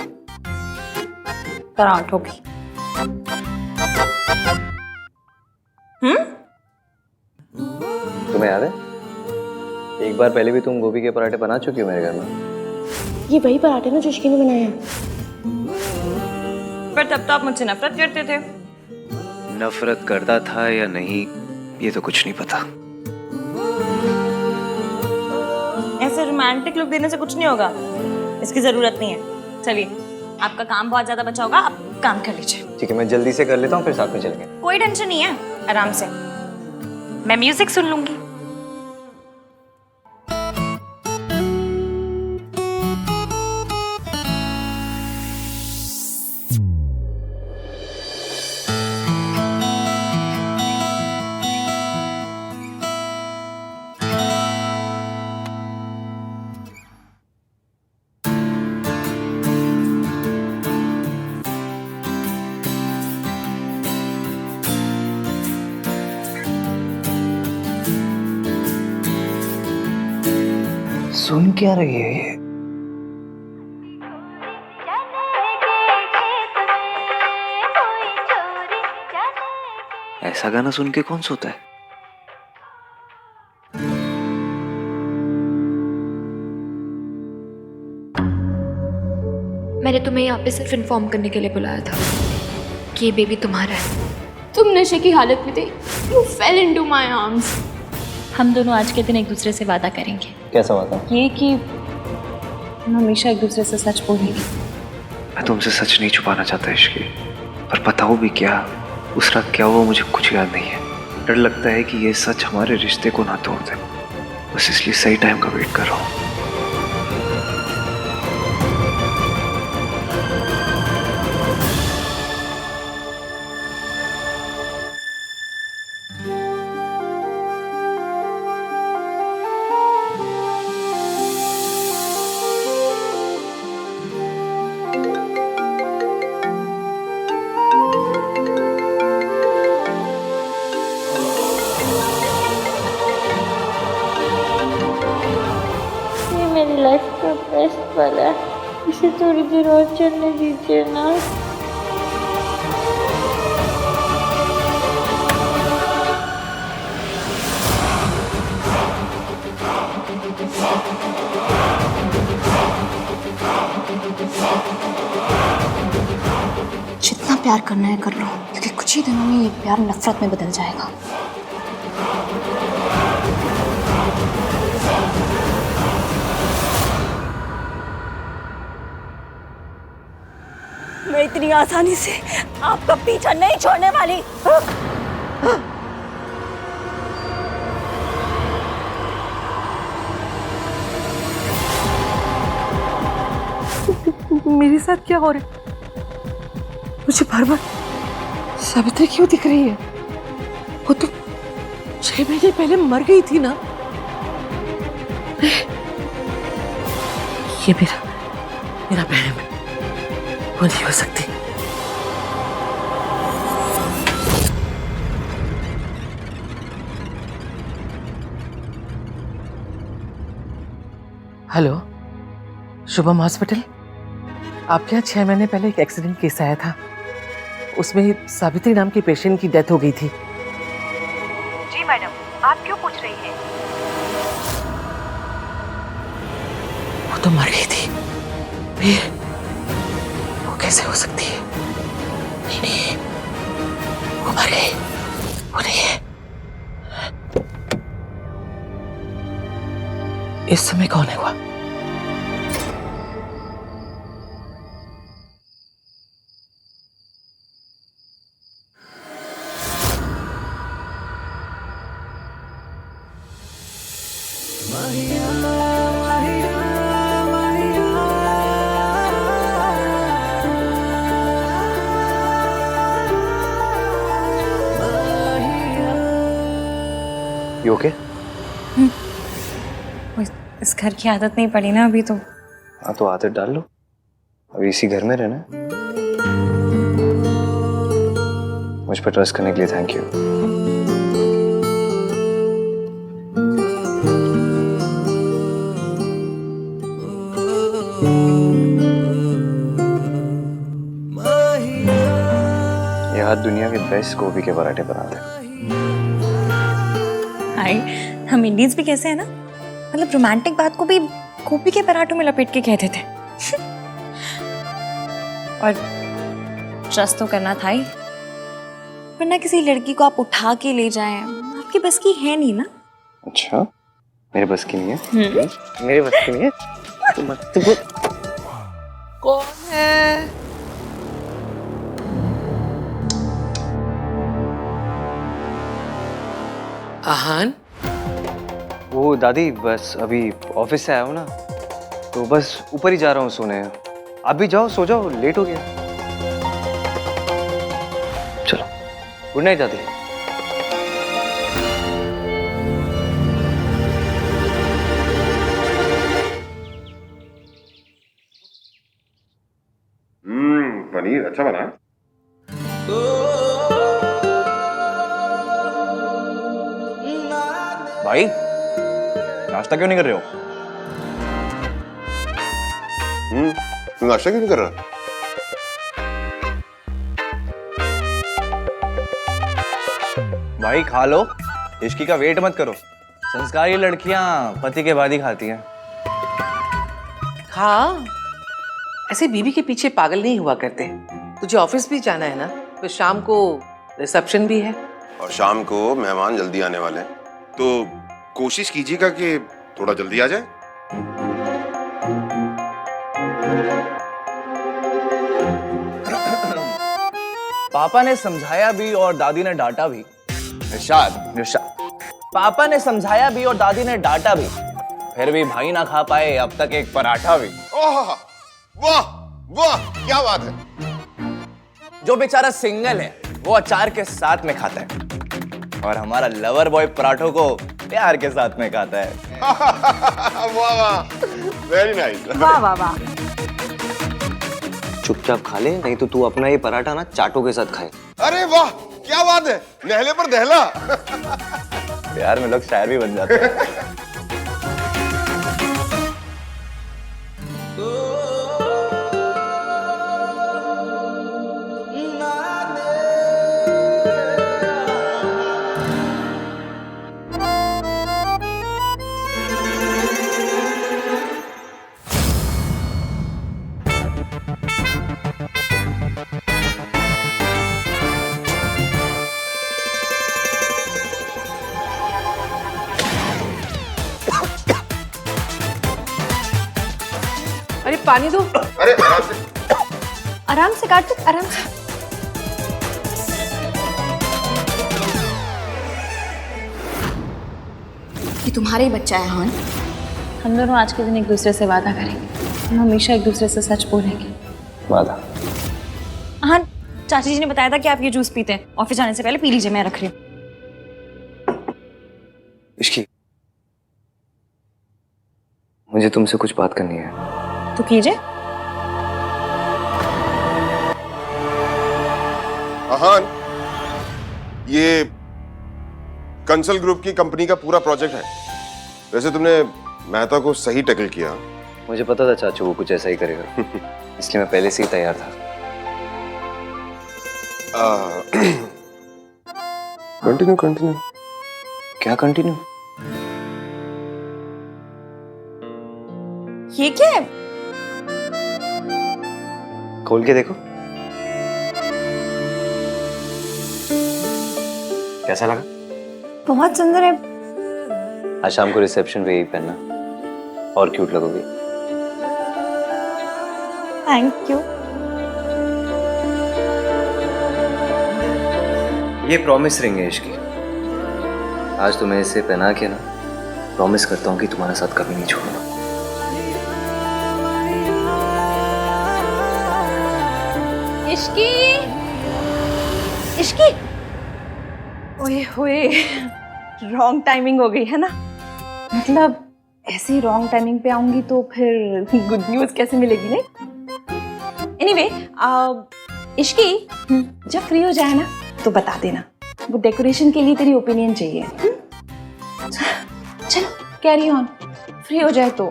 पराठों की। तुम्हें याद है एक बार पहले भी तुम गोभी के पराठे बना चुकी हो मेरे घर में? ये वही पराठे ना जो इश्की ने बनाए हैं। पर तब तो आप मुझसे नफरत करते थे। नफरत करता था या नहीं ये तो कुछ नहीं पता। ऐसे रोमांटिक लुक देने से कुछ नहीं होगा, इसकी जरूरत नहीं है। चलिए, आपका काम बहुत ज्यादा बचा होगा, आप काम कर लीजिए। ठीक है, मैं जल्दी से कर लेता हूँ, फिर साथ में चलेंगे। कोई टेंशन नहीं है, आराम से। मैं म्यूजिक सुन लूंगी। सुन क्या रही है ये? ऐसा गाना सुन के कौन सोता है? मैंने तुम्हें यहाँ पे सिर्फ इन्फॉर्म करने के लिए बुलाया था कि ये बेबी तुम्हारा है। तुम नशे की हालत में थे, you fail into my arms. हम दोनों आज के दिन एक दूसरे से वादा करेंगे। कैसा वादा? ये कि हम हमेशा एक दूसरे से सच बोलेंगे। मैं तुमसे सच नहीं छुपाना चाहता इश्की, पर बताओ भी क्या, उस रात क्या हुआ मुझे कुछ याद नहीं है। डर लगता है कि ये सच हमारे रिश्ते को ना तोड़ दे, बस इसलिए सही टाइम का वेट कर रहा हूँ। मेरी लाइफ का बेस्ट पल है, इसे थोड़ी देर और चलने दीजिए ना। जितना प्यार करना है कर लो, क्योंकि कुछ ही दिनों में ये प्यार नफरत में बदल जाएगा। मैं इतनी आसानी से आपका पीछा नहीं छोड़ने वाली। मेरे साथ क्या हो रहा है? मुझे बार बार सावित्री क्यों दिख रही है? वो तो 6 महीने पहले मर गई थी ना। ये मेरा बहन है, वो नहीं हो सकती। Hello, Shubham hospital. आपके यहाँ 6 महीने पहले एक एक्सीडेंट केस आया था। उसमें सावित्री नाम के पेशेंट की डेथ हो गई थी। जी मैडम, आप क्यों पूछ रही हैं? वो तो मर गई थी। फिर वो कैसे हो सकती है? नहीं नहीं, वो मर गई, वो नहीं है। इस समय कौन है वो? You okay? इस घर की आदत नहीं पड़ी ना अभी तो। हाँ तो आदत डाल लो, अभी इसी घर में रहना है। मुझ पर ट्रस्ट करने के लिए थैंक यू। ये हाथ दुनिया के बेस्ट गोभी के पराठे बनाते हैं। हाय, हम इंडियंस भी कैसे है ना, मतलब रोमांटिक बात को भी गोभी के पराठों में लपेट के कहते थे। और ट्रस्ट तो करना था ही, वरना किसी लड़की को आप उठा के ले जाएं आपकी बस की है नहीं ना। अच्छा, मेरे बस की नहीं है? मेरे बस की नहीं है? तो कौन है? आहान? वो दादी, बस अभी ऑफिस से आया हूँ ना, तो बस ऊपर ही जा रहा हूँ सोने। आप भी जाओ, सो जाओ, लेट हो गया। चलो, गुड नाइट दादी। पनीर अच्छा बना। भाई, नाश्ता क्यों नहीं कर रहे हो? तू नाश्ता क्यों नहीं कर रहा? भाई खा लो, इश्की का वेट मत करो। संस्कारी लड़कियां पति के बाद ही खाती हैं। हाँ, ऐसे बीवी के पीछे पागल नहीं हुआ करते। तुझे ऑफिस भी जाना है ना, तो शाम को रिसेप्शन भी है। और शाम को मेहमान जल्दी आने वाले हैं, तो कोशिश कीजिएगा कि थोड़ा जल्दी आ जाए। पापा ने समझाया भी और दादी ने डांटा भी। निशाद, पापा ने समझाया भी और दादी ने डांटा भी, फिर भी भाई ना खा पाए अब तक एक पराठा भी। ओह, वाह वाह, क्या बात है। जो बेचारा सिंगल है वो अचार के साथ में खाता है, और हमारा लवर बॉय पराठों को प्यार के साथ में खाता है। वाह वाह, वेरी नाइस। वाह वाह वाह। चुपचाप खा ले, नहीं तो तू अपना ये पराठा ना चाटों के साथ खाए। अरे वाह, क्या बात है, नहले पर दहला। प्यार में लोग शायर भी बन जाते हैं। अरे पानी दो। अरे आराम से कार्तिक, आराम से। ये तुम्हारा ही बच्चा है आहान। हम दोनों आज के दिन एक दूसरे से वादा करेंगे, हम हमेशा एक दूसरे से सच बोलेंगे। वादा? हाँ, चाची जी ने बताया था कि आप ये जूस पीते हैं, ऑफिस जाने से पहले पी लीजिए, मैं रख रही हूँ। इश्की, मुझे तुमसे कुछ बात करनी है। तो कीजिए। आहान, ये कंसल ग्रुप की कंपनी का पूरा प्रोजेक्ट है। वैसे तुमने मेहता को सही टैकल किया। मुझे पता था चाचू वो कुछ ऐसा ही करेगा, इसलिए मैं पहले से ही तैयार था। Continue continue. क्या कंटिन्यू? ये क्या है? खोल के देखो। कैसा लगा? बहुत सुंदर है। आज शाम को रिसेप्शन पे यही पहनना, और क्यूट लगोगी। Thank you. ये प्रॉमिस रिंग है इसकी। आज तो मैं इसे पहना के ना प्रॉमिस करता हूँ कि तुम्हारे साथ कभी नहीं छोड़ूंगा। इश्की, इश्की, ओए होए, रॉन्ग टाइमिंग हो गई है ना। मतलब ऐसे ही रॉन्ग टाइमिंग पे आऊंगी तो फिर गुड न्यूज कैसे मिलेगी? नहीं एनीवे, इश्की जब फ्री हो जाए ना तो बता देना। वो डेकोरेशन के लिए तेरी ओपिनियन चाहिए। चलो कैरी ऑन, फ्री हो जाए तो।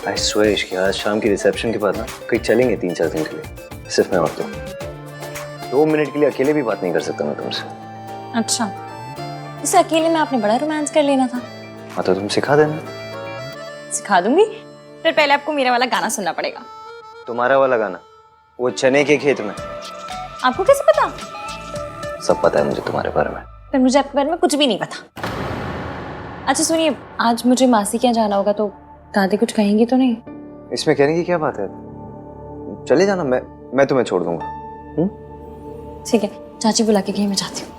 आई स्वेयर इश्की, आज शाम की रिसेप्शन के बाद ना कहीं चलेंगे 3-4 दिन के लिए, सिर्फ मैं और तुम। 2 मिनट के लिए अकेले भी बात नहीं कर सकता मैं तुमसे। अच्छा, इसे अकेले में आपने बड़ा रोमांस कर लेना था। हाँ तो तुम सिखा देना। सिखा दूंगी, फिर पहले आपको मेरा वाला गाना सुनना पड़ेगा। तुम्हारा वाला गाना? वो चने के खेत में? आपको कैसे पता? सब पता है मुझे तुम्हारे बारे में। फिर मुझे आपके बारे में कुछ भी नहीं पता। अच्छा सुनिए, आज मुझे मासी के यहाँ जाना होगा तो दादी कुछ कहेंगी तो नहीं? इसमें कहने की क्या बात है, चले जाना, मैं तुम्हें छोड़ दूंगा। ठीक है, चाची बुला के गई, मैं जाती हूँ।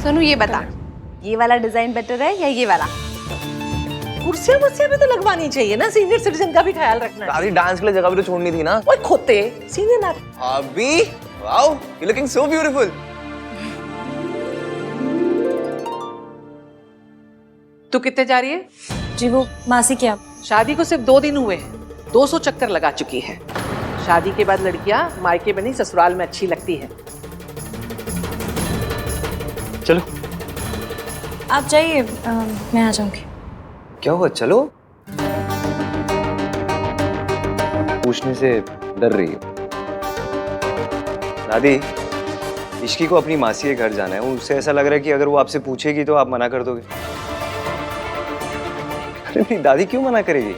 सोनू ये बता, ये वाला डिजाइन बेटर है या ये वाला? कुर्सियां भी तो लगवानी चाहिए ना, सीनियर सिटीजन का भी ख्याल रखना है। दादी डांस के लिए जगह भी तो छोड़नी थी ना। ओए खोते, सीनियर ना। अभी wow, you looking so beautiful. तू कितने जा रही है? जी वो मासी क्या, शादी को सिर्फ 2 दिन हुए हैं, 200 चक्कर लगा चुकी है। शादी के बाद लड़कियां मायके में नहीं ससुराल में अच्छी लगती है। चलो आप जाइए, मैं आ जाऊंगी। क्या हुआ, चलो। पूछने से डर रही है दादी। इश्की को अपनी मासी के घर जाना है, उससे ऐसा लग रहा है कि अगर वो आपसे पूछेगी तो आप मना कर दोगे। अरे मेरी दादी क्यों मना करेगी?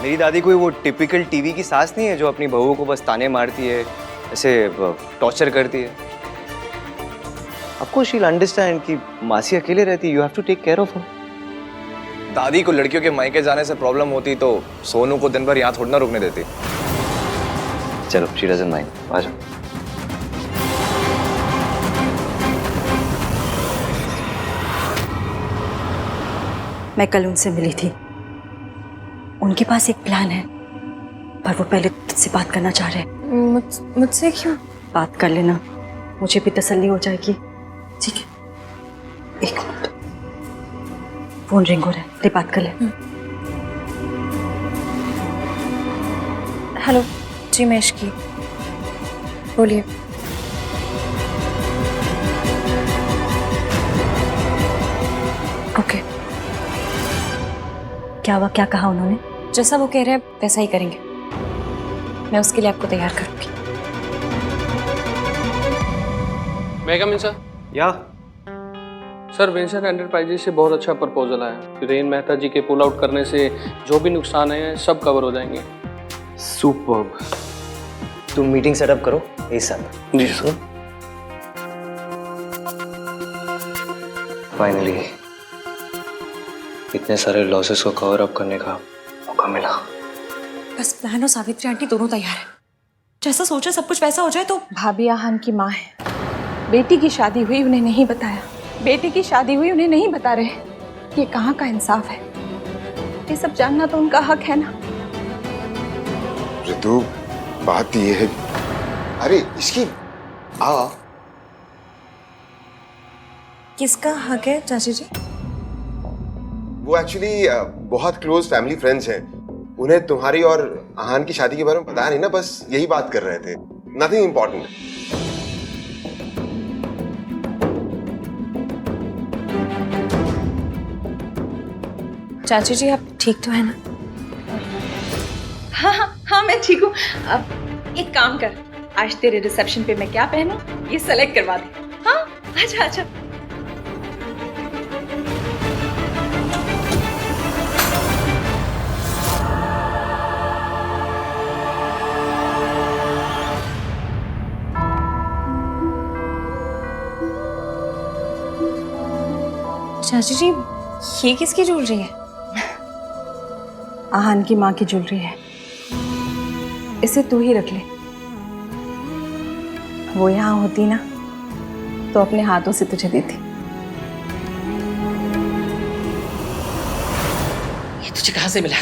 मेरी दादी कोई वो टिपिकल टीवी की सास नहीं है जो अपनी बहू को बस ताने मारती है, ऐसे टॉर्चर करती है। आपको शी विल अंडरस्टैंड कि मासी अकेले रहती है, you have to take care of her. दादी को लड़कियों के मायके जाने से प्रॉब्लम होती तो सोनू को दिन भर यहाँ थोड़ा ना रुकने देती। चलो, शी डजंट माइंड, आ जाओ। मैं कल उनसे मिली थी, उनके पास एक प्लान है, पर वो पहले तुझसे बात करना चाह रहे हैं। मुझसे क्यों? बात कर लेना, मुझे भी तसल्ली हो जाएगी। ठीक है, एक मिनट, फोन रिंग हो रहा है, ले बात कर ले। हेलो जी, मैं इश्की, बोलिए। ओके, क्या हुआ, क्या कहा उन्होंने? जैसा वो कह रहे हैं वैसा ही करेंगे। मैं उसके लिए आपको तैयार करूंगी। मैं कम इन सर? या सर, वेंचर एंटरप्राइजेज से बहुत अच्छा प्रपोजल आया। रेन मेहता जी के पुल आउट करने से जो भी नुकसान है सब कवर हो जाएंगे। सुपर्ब। तुम मीटिंग सेटअप करो इस साथ। जी सर। फाइनली इतने सारे लॉसेस को कवर अप करने का मौका मिला। बस बहन और सावित्री आंटी दोनों तैयार है। जैसा सोचा सब कुछ वैसा हो जाए तो। भाभी आहान की माँ है, बेटी की शादी हुई उन्हें नहीं बताया, बेटी की शादी हुई उन्हें नहीं बता रहे। ये कहाँ का इंसाफ है? ये सब जानना तो उनका हक है ना। ऋतु, बात ये है, अरे इसकी आ। किसका हक है चाची जी? वो एक्चुअली बहुत क्लोज फैमिली फ्रेंड्स हैं। उन्हें तुम्हारी और आहान की शादी के बारे में पता नहीं ना, बस यही बात कर रहे थे, नथिंग इम्पोर्टेंट। चाची जी आप ठीक तो है ना? हाँ हाँ हाँ मैं ठीक हूँ। अब एक काम कर, आज तेरे रिसेप्शन पे मैं क्या पहनूं ये सेलेक्ट करवा दे। हाँ अच्छा अच्छा। चाची जी ये किसकी ज्वेलरी है? आहान की माँ की ज्वेलरी है, इसे तू ही रख ले। वो यहाँ होती ना तो अपने हाथों से तुझे देती। ये तुझे कहाँ से मिला?